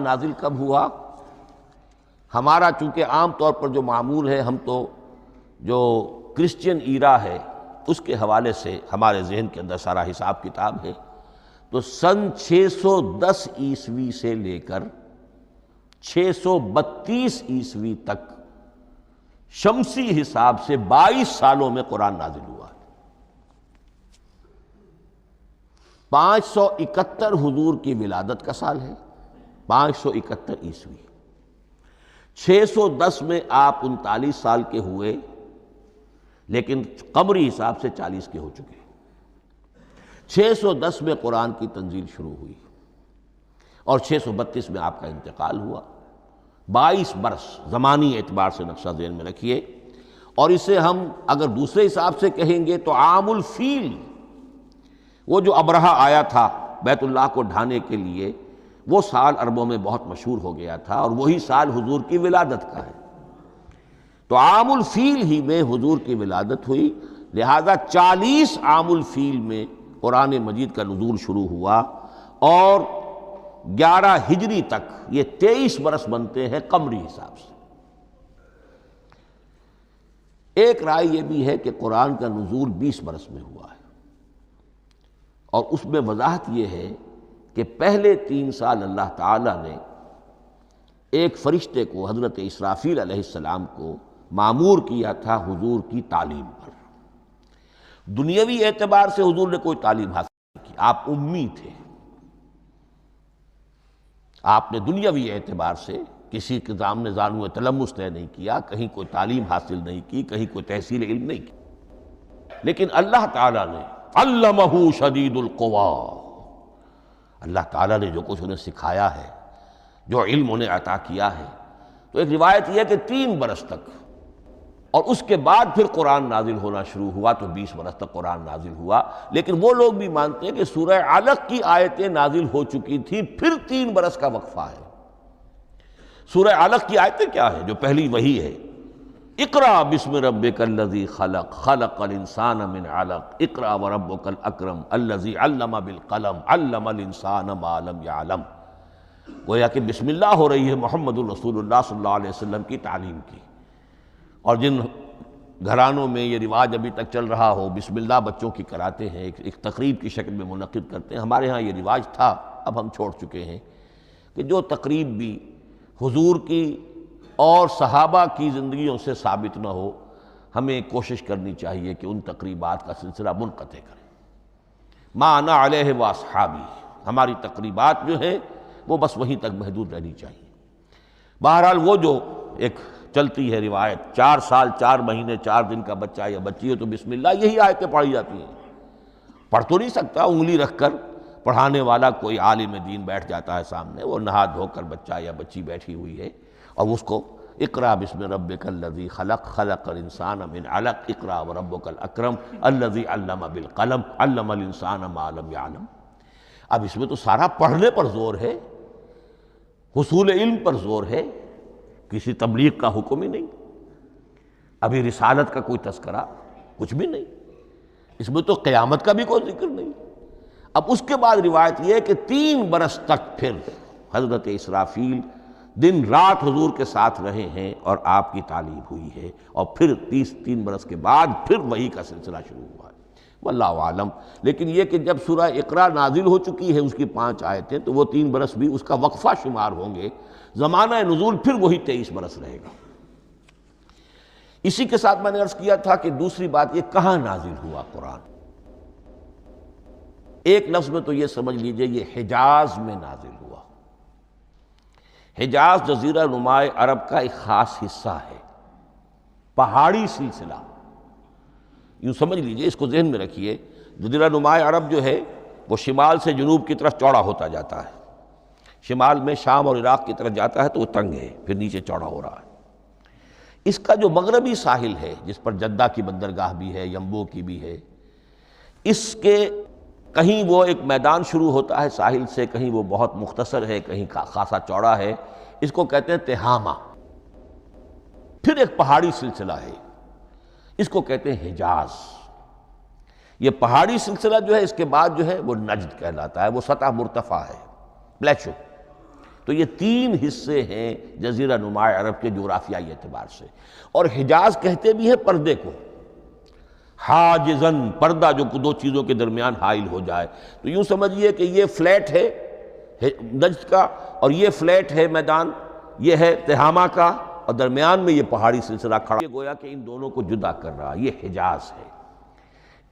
نازل کب ہوا؟ ہمارا چونکہ عام طور پر جو معمول ہے، ہم تو جو کرسچین ایرا ہے اس کے حوالے سے ہمارے ذہن کے اندر سارا حساب کتاب ہے، تو سن 610 عیسوی سے لے کر 632 عیسوی تک شمسی حساب سے 22 سالوں میں قرآن نازل ہوا ہے۔ 571 حضور کی ولادت کا سال ہے، 571 عیسوی۔ 610 میں آپ 39 سال کے ہوئے، لیکن قمری حساب سے 40 کے ہو چکے۔ 610 میں قرآن کی تنزیل شروع ہوئی اور 632 میں آپ کا انتقال ہوا۔ 22 برس زمانی اعتبار سے نقشہ ذہن میں رکھیے، اور اسے ہم اگر دوسرے حساب سے کہیں گے تو عام الفیل، وہ جو ابرہہ آیا تھا بیت اللہ کو ڈھانے کے لیے، وہ سال عربوں میں بہت مشہور ہو گیا تھا، اور وہی سال حضور کی ولادت کا ہے۔ تو عام الفیل ہی میں حضور کی ولادت ہوئی، لہذا 40 عام الفیل میں قرآن مجید کا نزول شروع ہوا، اور 11 ہجری تک یہ 23 برس بنتے ہیں قمری حساب سے۔ ایک رائے یہ بھی ہے کہ قرآن کا نزول 20 برس میں ہوا ہے، اور اس میں وضاحت یہ ہے کہ پہلے 3 سال اللہ تعالیٰ نے ایک فرشتے کو، حضرت اسرافیل علیہ السلام کو مامور کیا تھا حضور کی تعلیم پر۔ دنیاوی اعتبار سے حضور نے کوئی تعلیم حاصل نہیں کی، آپ امی تھے۔ آپ نے دنیاوی اعتبار سے کسی کے سامنے زانو تلمس طے نہیں کیا، کہیں کوئی تعلیم حاصل نہیں کی، کہیں کوئی تحصیل علم نہیں کی، لیکن اللہ تعالیٰ نے علمہ شدید القویٰ، اللہ تعالیٰ نے جو کچھ انہیں سکھایا ہے، جو علم انہیں عطا کیا ہے، تو ایک روایت یہ ہے کہ 3 برس تک، اور اس کے بعد پھر قرآن نازل ہونا شروع ہوا، تو 20 برس تک قرآن نازل ہوا۔ لیکن وہ لوگ بھی مانتے ہیں کہ سورہ علق کی آیتیں نازل ہو چکی تھی، پھر 3 برس کا وقفہ ہے۔ سورہ علق کی آیتیں کیا ہیں؟ جو پہلی وحی ہے، اقرأ بسم ربک الذی خلق، خلق الانسان من علق، اقرأ وربک الاکرم الذی علم بالقلم، علم الانسان ما لم یعلم۔ گویا کہ بسم اللہ ہو رہی ہے محمد الرسول اللہ صلی اللہ علیہ وسلم کی تعلیم کی، اور جن گھرانوں میں یہ رواج ابھی تک چل رہا ہو، بسم اللہ بچوں کی کراتے ہیں، ایک تقریب کی شکل میں منعقد کرتے ہیں، ہمارے ہاں یہ رواج تھا، اب ہم چھوڑ چکے ہیں، کہ جو تقریب بھی حضور کی اور صحابہ کی زندگیوں سے ثابت نہ ہو، ہمیں کوشش کرنی چاہیے کہ ان تقریبات کا سلسلہ منقطع کریں۔ ما انا علیہ واصحابی، ہماری تقریبات جو ہیں وہ بس وہیں تک محدود رہنی چاہیے۔ بہرحال وہ جو ایک چلتی ہے روایت، 4 سال 4 مہینے 4 دن کا بچہ یا بچی ہو تو بسم اللہ یہی آیتیں پڑھی جاتی ہیں۔ پڑھ تو نہیں سکتا، انگلی رکھ کر پڑھانے والا کوئی عالم دین بیٹھ جاتا ہے سامنے، وہ نہا دھو کر بچہ یا بچی بیٹھی ہوئی ہے، اور اس کو اقرأ بسم ربک الذی خلق، خلق الانسان من علق، اقرأ وربک الاکرم الذی علم بالقلم، علم الانسان ما لم یعلم۔ اب اس میں تو سارا پڑھنے پر زور ہے، حصول علم پر زور ہے، کسی تبلیغ کا حکم ہی نہیں، ابھی رسالت کا کوئی تذکرہ کچھ بھی نہیں، اس میں تو قیامت کا بھی کوئی ذکر نہیں۔ اب اس کے بعد روایت یہ ہے کہ 3 برس تک پھر حضرت اسرافیل دن رات حضور کے ساتھ رہے ہیں اور آپ کی تعلیم ہوئی ہے، اور پھر 3 برس کے بعد پھر وحی کا سلسلہ شروع ہوا ہے، واللہ عالم۔ لیکن یہ کہ جب سورہ اقرا نازل ہو چکی ہے، اس کی 5 آیتیں، تو وہ 3 برس بھی اس کا وقفہ شمار ہوں گے، زمانہ نزول پھر وہی 23 برس رہے گا۔ اسی کے ساتھ میں نے عرض کیا تھا کہ دوسری بات یہ، کہاں نازل ہوا قرآن؟ ایک لفظ میں تو یہ سمجھ لیجئے یہ حجاز میں نازل ہوا۔ حجاز جزیرہ نماء عرب کا ایک خاص حصہ ہے، پہاڑی سلسلہ، یوں سمجھ لیجئے، اس کو ذہن میں رکھیے۔ جزیرہ نماء عرب جو ہے وہ شمال سے جنوب کی طرف چوڑا ہوتا جاتا ہے، شمال میں شام اور عراق کی طرف جاتا ہے تو وہ تنگ ہے، پھر نیچے چوڑا ہو رہا ہے۔ اس کا جو مغربی ساحل ہے، جس پر جدہ کی بندرگاہ بھی ہے، ینبو کی بھی ہے، اس کے کہیں وہ ایک میدان شروع ہوتا ہے ساحل سے، کہیں وہ بہت مختصر ہے، کہیں خاصا چوڑا ہے، اس کو کہتے ہیں تہامہ۔ پھر ایک پہاڑی سلسلہ ہے، اس کو کہتے ہیں حجاز۔ یہ پہاڑی سلسلہ جو ہے اس کے بعد جو ہے وہ نجد کہلاتا ہے، وہ سطح مرتفع ہے، پلیشو۔ تو یہ تین حصے ہیں جزیرہ نما عرب کے جغرافیائی اعتبار سے، اور حجاز کہتے بھی ہیں پردے کو، حاجزن، پردہ جو دو چیزوں کے درمیان حائل ہو جائے۔ تو یوں سمجھیے کہ یہ فلیٹ ہے نجد کا، اور یہ فلیٹ ہے میدان، یہ ہے تہامہ کا، اور درمیان میں یہ پہاڑی سلسلہ کھڑا، یہ گویا کہ ان دونوں کو جدا کر رہا، یہ حجاز ہے۔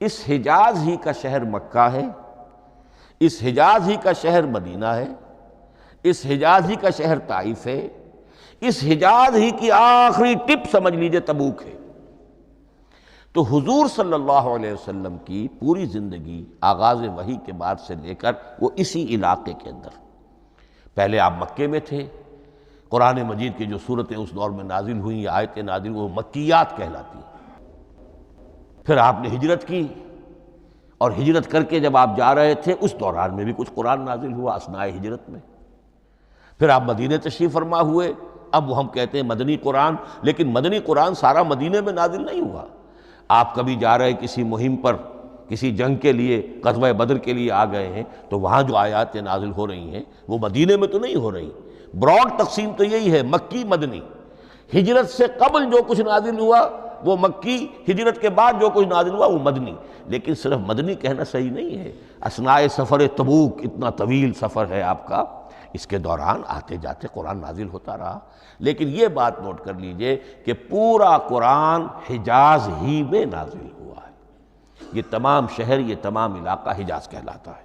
اس حجاز ہی کا شہر مکہ ہے، اس حجاز ہی کا شہر مدینہ ہے، اس حجاز ہی کا شہر طائف ہے، اس حجاز ہی کی آخری ٹپ سمجھ لیجئے تبوک ہے۔ تو حضور صلی اللہ علیہ وسلم کی پوری زندگی آغاز وحی کے بعد سے لے کر وہ اسی علاقے کے اندر، پہلے آپ مکے میں تھے، قرآن مجید کی جو صورتیں اس دور میں نازل ہوئیں یا آیتیں نازل وہ مکیات کہلاتی ہیں۔ پھر آپ نے ہجرت کی، اور ہجرت کر کے جب آپ جا رہے تھے اس دوران میں بھی کچھ قرآن نازل ہوا اثناء ہجرت میں۔ پھر آپ مدینہ تشریف فرما ہوئے، اب وہ ہم کہتے ہیں مدنی قرآن، لیکن مدنی قرآن سارا مدینہ میں نازل نہیں ہوا۔ آپ کبھی جا رہے کسی مہم پر، کسی جنگ کے لیے، غزوہ بدر کے لیے آ گئے ہیں، تو وہاں جو آیات نازل ہو رہی ہیں وہ مدینہ میں تو نہیں ہو رہی۔ براڈ تقسیم تو یہی ہے، مکی مدنی۔ ہجرت سے قبل جو کچھ نازل ہوا وہ مکی، ہجرت کے بعد جو کچھ نازل ہوا وہ مدنی۔ لیکن صرف مدنی کہنا صحیح نہیں ہے۔ اثناء سفر تبوک، اتنا طویل سفر ہے آپ کا، اس کے دوران آتے جاتے قرآن نازل ہوتا رہا۔ لیکن یہ بات نوٹ کر لیجئے کہ پورا قرآن حجاز ہی میں نازل ہوا ہے۔ یہ تمام شہر، یہ تمام علاقہ حجاز کہلاتا ہے۔